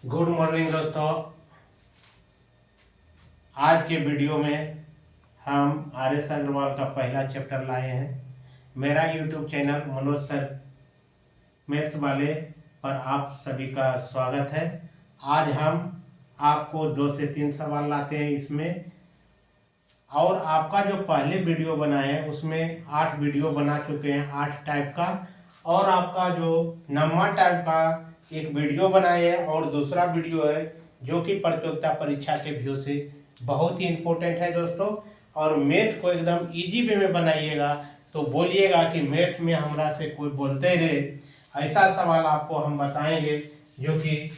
Good morning दोस्तों। आज के वीडियो में हम आर.एस. अग्रवाल का पहला चैप्टर लाए हैं। मेरा YouTube channel Manoj sir maths वाले पर आप सभी का स्वागत है। आज हम आपको 2 से 3 सवाल लाते हैं इसमें, और आपका जो पहले वीडियो बना है उसमें 8 वीडियो बना चुके हैं 8 टाइप का, और आपका जो नंबर टाइप का एक वीडियो बनाए हैं और दूसरा वीडियो है जो कि प्रतियोगिता परीक्षा के व्यू से बहुत ही इम्पोर्टेंट है दोस्तों। और मैथ को एकदम इजी वे में बनाइएगा, तो बोलिएगा कि मैथ में हमरा से कोई बोलते रहे, ऐसा सवाल आपको हम बताएंगे जो कि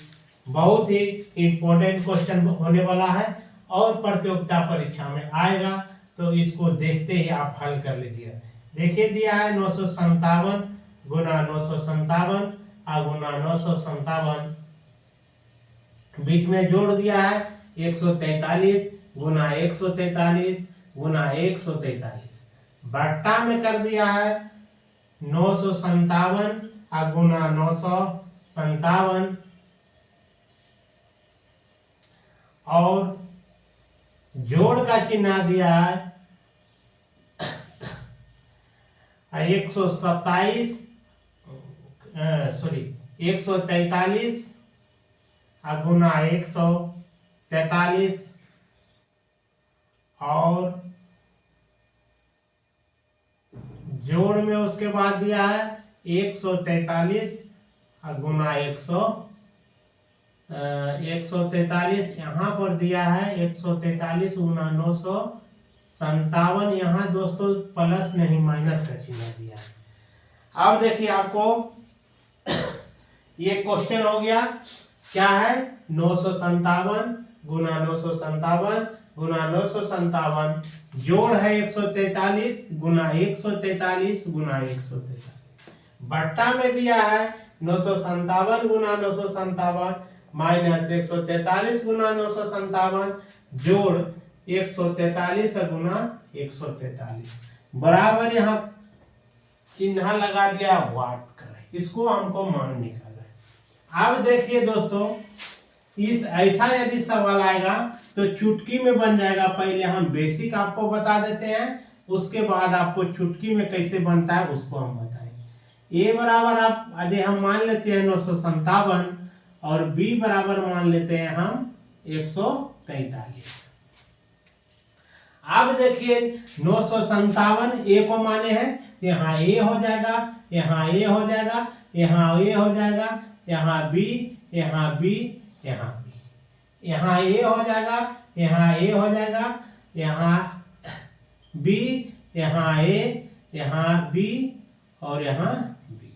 बहुत ही इम्पोर्टेंट क्वेश्चन होने वाला है और प्रतियोगिता परीक्षा में आएगा। तो इसको देखते ही आप हल कर लीजिए। देखिए दिया है 957 गुना 957 गुना 957, बीच में जोड़ दिया है 143 गुना 143 गुना 143, बट्टा में कर दिया है 957 गुना 957, और जोड़ का चिन्ह दिया है 143 गुना 143, और जोड़ में उसके बाद दिया है 143 गुना 143, यहाँ पर दिया है 143 गुना 957, यहाँ दोस्तों प्लस नहीं माइनस का चिन्ह दिया है। अब देखिए आपको ये क्वेश्चन हो गया, क्या है 957 गुना 957 गुना 957, जोड़ है 143 गुना 143 गुना 143, बट्टा में दिया है 957 गुना 957 माइनस 143 गुना 957, जोड़ 143 गुना 143, बराबर यहाँ चिन्ह लगा दिया वाट कर, इसको हमको मान निकालना है। अब देखिए दोस्तों, इस ऐसा यदि सवाल आएगा तो चुटकी में बन जाएगा। पहले हम बेसिक आपको बता देते हैं, उसके बाद आपको चुटकी में कैसे बनता है उसको हम बताएंगे। ए बराबर आप यदि हम मान लेते हैं 957 और बी बराबर मान लेते हैं हम 143। अब देखिए 957 ए को माने हैं, यहाँ ए हो जाएगा, यहाँ ए हो जाएगा, यहाँ ए हो जाएगा, यहाँ बी, यहाँ बी, यहाँ बी, यहाँ ए हो जाएगा, यहाँ ए हो जाएगा, यहाँ बी, यहाँ ए, यहाँ बी, और यहाँ बी।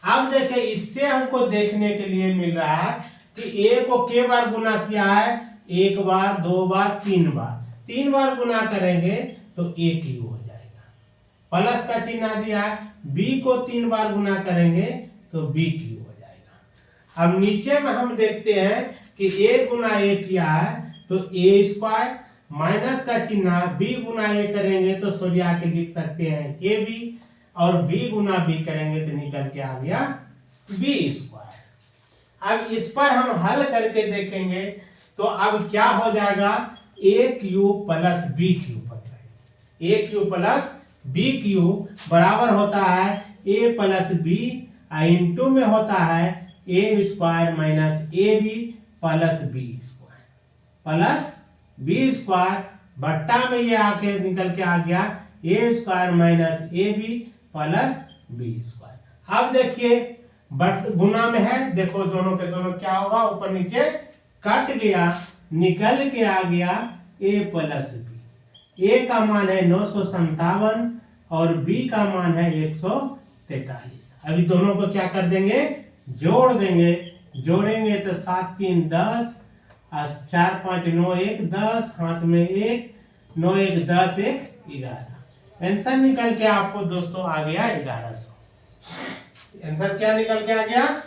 अब देखिए इससे हमको देखने के लिए मिल रहा है कि ए को के बार गुना किया है, 1 बार 2 बार 3 बार, 3 बार गुना करेंगे तो ए क्यू हो जाएगा। प्लस का चिन्ह दिया है, बी को 3 बार गुना करेंगे तो बी क्यू हो जाएगा। अब नीचे में हम देखते हैं कि ए गुना ए किया है तो ए स्क्वायर, माइनस का चिन्ह बी गुना ए करेंगे तो सोलिया के लिख सकते हैं ए बी, और बी गुना बी करेंगे तो निकल के आ गया बी स्क्वायर। अब इस पर हम हल करके देखेंगे तो अब क्या हो जाएगा, ए क्यू प्लस बी क्यू बन जाएगा। ए क्यू प्लस बी क्यू बराबर होता है ए प्लस बी इंटू में होता है a square minus a b plus b square plus b square, बट्टा में ये आके निकल के आ गया a square minus a b plus b square. अब देखिए बट गुना में है, देखो दोनों के दोनों क्या होगा, ऊपर नीचे कट गया, निकल के आ गया ए प्लस बी। ए का मान है 957 और बी का मान है 143। अभी दोनों को क्या कर देंगे, जोड़ देंगे, जोड़ेंगे तो 7 3 10, 4 5 9 1 10, हाथ में 1, 9 1 10 1 11। आंसर निकल के आपको दोस्तों आ गया 1100। आंसर क्या निकल के आ गया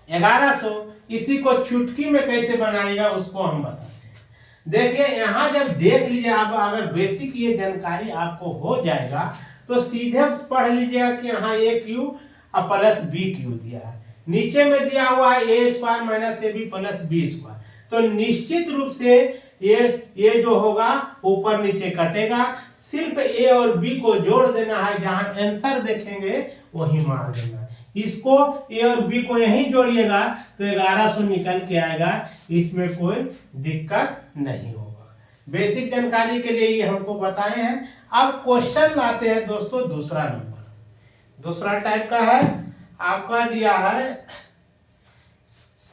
1100। इसी को चुटकी में कैसे बनाएगा उसको हम बताते हैं। देखिए यहाँ जब देख लीजिए, आप अगर बेसिक ये जानकारी आपको हो जाएगा तो सीधे पढ़ लीजिएगा कि यहाँ a cube plus b cube दिया है, नीचे में दिया हुआ है a square minus a b plus b square, तो निश्चित रूप से ये जो होगा ऊपर नीचे कटेगा, सिर्फ ए और बी को जोड़ देना है, जहां आंसर देखेंगे वही मार देना है। इसको ए और बी को यहीं जोड़िएगा तो 1100 निकल के आएगा, इसमें कोई दिक्कत नहीं होगा। बेसिक जानकारी के लिए ये हमको बताए हैं। अब क्वेश्चन लाते हैं दोस्तों दूसरा नंबर, दूसरा टाइप का है, आपका दिया है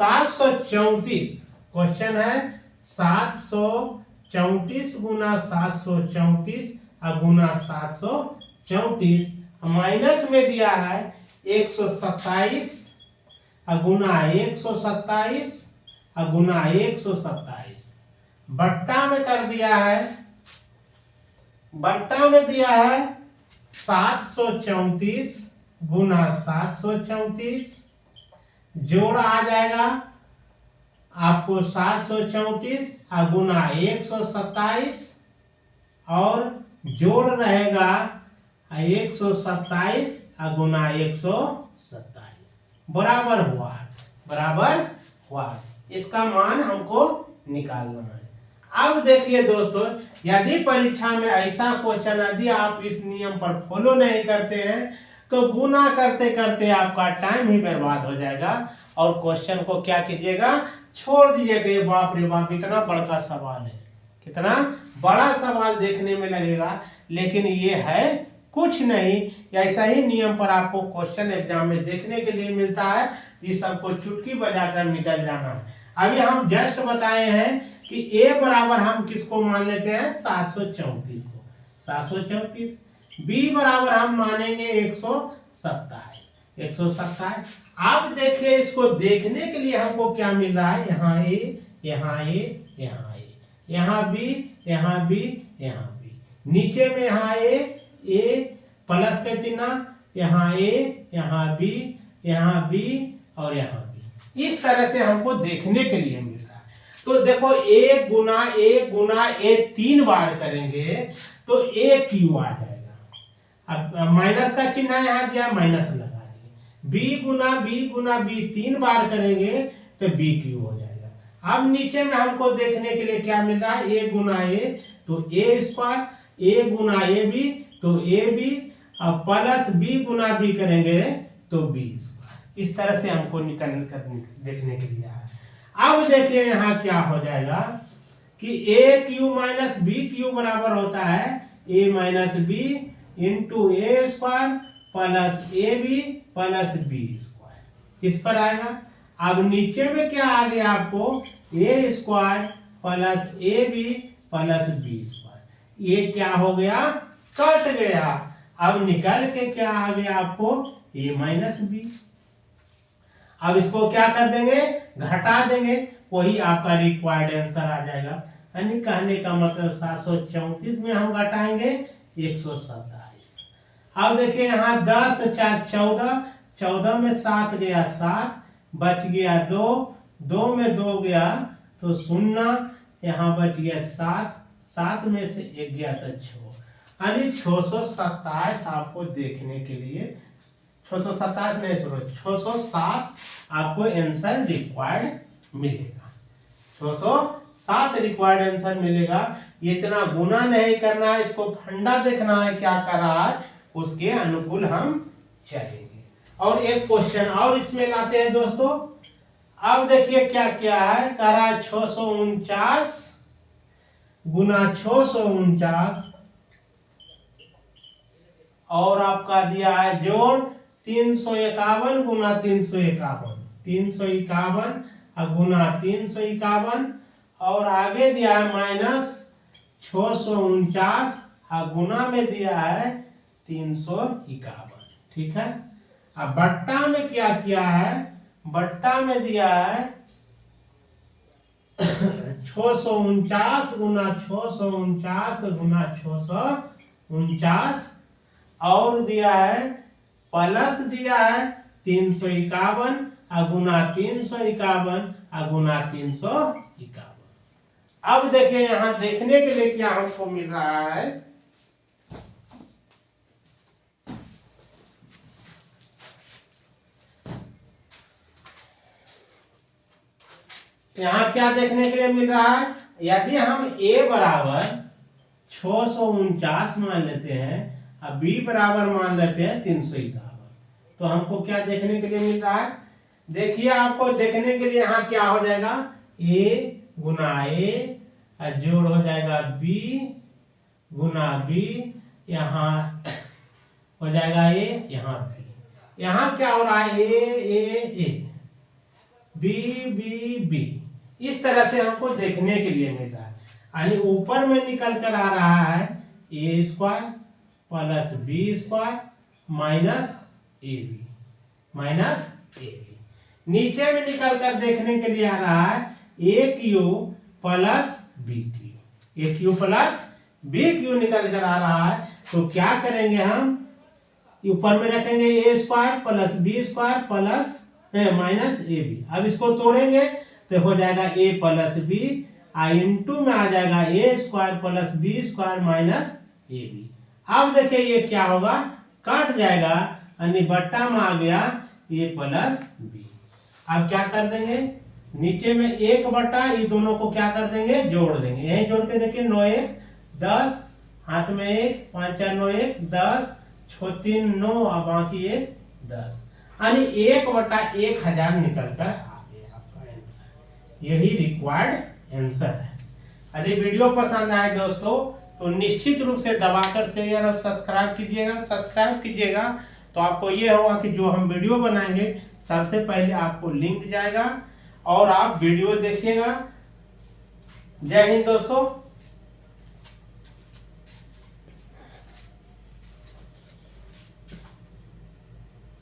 734। क्वेश्चन है 734 गुना 734 गुना 734, माइनस में दिया है 127 गुना 127 गुना 127, बट्टा में कर दिया है, बट्टा में दिया है 734 गुना 734, जोड़ आ जाएगा आपको 734 गुना 127 और जोड़ रहेगा 127 गुना 127, बराबर हुआ, बराबर हुआ। इसका मान हमको निकालना है। अब देखिए दोस्तों, यदि परीक्षा में ऐसा क्वेश्चन यदि आप इस नियम पर फॉलो नहीं करते हैं तो गुना करते करते आपका टाइम ही बर्बाद हो जाएगा और क्वेश्चन को क्या कीजिएगा, छोड़ दीजिएगा। बाप रे बाप, इतना बड़ा सवाल है, कितना बड़ा सवाल देखने में लगेगा, लेकिन ये है कुछ नहीं। ऐसा ही नियम पर आपको क्वेश्चन एग्जाम में देखने के लिए मिलता है, इस सबको चुटकी बजाकर निकल जाना है। अभी हम जस्ट बताए हैं कि ए बराबर हम किसको मान लेते हैं, 734 को, 734। बी बराबर हम मानेंगे 127, 127। अब देखिए, इसको देखने के लिए हमको क्या मिल रहा है, यहाँ ए, यहाँ ए, यहाँ ए, यहाँ बी, यहाँ बी, यहाँ बी, नीचे में यहाँ ए प्लस का चिन्ह, यहाँ ए, यहाँ बी, यहाँ बी और यहाँ बी, इस तरह से हमको देखने के लिए मिल रहा है। तो देखो, ए गुना ए 3 बार करेंगे तो ए क्यू आ जाएगा। अब माइनस का चिन्ह यहाँ दिया, माइनस लगा दिए। बी गुना बी 3 बार करेंगे तो बी क्यू हो जाएगा। अब नीचे में हमको देखने के लिए क्या मिल रहा है, ए गुना ए तो ए square, A Guna A B तो ए बी, अब प्लस बी गुना बी करेंगे तो बी स्क्वायर। इस तरह से हमको निकल कर देखने के लिए है। अब देखिए यहाँ क्या हो जाएगा कि a cube minus b cube बराबर होता है a minus b into a square plus a b plus b square, इस पर आएगा। अब नीचे में क्या आ गया आपको, a square plus a b plus b square, ये क्या हो गया, कट गया। अब निकल के क्या आ गया आपको, ए माइनस बी। अब इसको क्या कर देंगे, घटा देंगे, वही आपका रिक्वायर्ड आंसर आ जाएगा। यानी कहने का मतलब 734 में हम घटाएंगे 127। अब देखिए यहाँ 10 4 14, 14 में 7 गया 7, बच गया 2, 2 में 2 गया तो 0, यहाँ बच गया 7, 7 में से 1 गया तो 6, यानी 627 आपको देखने के लिए, 627 नहीं सुनो, 607 आपको आंसर रिक्वायर्ड मिलेगा, 607 रिक्वायर्ड आंसर मिलेगा। इतना गुना नहीं करना है, इसको फंडा देखना है क्या कर रहा है, उसके अनुकूल हम चलेंगे। और एक क्वेश्चन और इसमें लाते हैं दोस्तों। अब देखिए क्या क्या है, कह रहा है 649 गुना 649 और आपका दिया है जोड़ 351 गुना 351, 351 गुना 351 और आगे दिया है माइनस 649 गुना में दिया है 351, ठीक है। अब बट्टा में क्या किया है, बट्टा में दिया है 649 गुना 649 गुना 649 और दिया है प्लस दिया है 351 गुना 351 गुना 351। अब देखिए यहाँ देखने के लिए क्या हमको मिल रहा है, यहाँ क्या देखने के लिए मिल रहा है, यदि हम a बराबर 649 मान लेते हैं और b बराबर मान लेते हैं 351, तो हमको क्या देखने के लिए मिल रहा है, देखिए आपको देखने के लिए यहाँ क्या हो जाएगा, a गुना a और जोड़ हो जाएगा b गुना b, यहाँ हो जाएगा a, यहाँ b, यहाँ क्या हो रहा है a b b b, इस तरह से हमको देखने के लिए मिल रहा है। यानी ऊपर में निकल कर आ रहा है a square plus b square minus a b, नीचे में निकल कर देखने के लिए आ रहा है a cube plus b cube, a cube plus b cube निकल कर आ रहा है। तो क्या करेंगे, हम ऊपर में रखेंगे a square plus b square plus minus a b, अब इसको तोड़ेंगे तो हो जाएगा a प्लस बी, इंटू में आ जाएगा a square plus b square minus a b. अब देखिए ये क्या होगा, कट जाएगा यानी बट्टा में आ गया a प्लस बी। अब क्या कर देंगे, नीचे में एक बट्टा, ये दोनों को क्या कर देंगे, जोड़ देंगे, यही जोड़ के देखिए 9 1 10, हाथ में 1 5 4 9 1 10, 6 3 9 और बाकी 1 10, यानी 1/1000 निकल कर आ गया आपका आंसर। यही रिक्वायर्ड आंसर है। यदि वीडियो पसंद आए दोस्तों तो निश्चित रूप से दबाकर शेयर और सब्सक्राइब कीजिएगा, तो आपको ये होगा कि जो हम वीडियो बनाएंगे सबसे पहले आपको लिंक जाएगा और आप वीडियो देखिएगा। जय हिंद दोस्तों।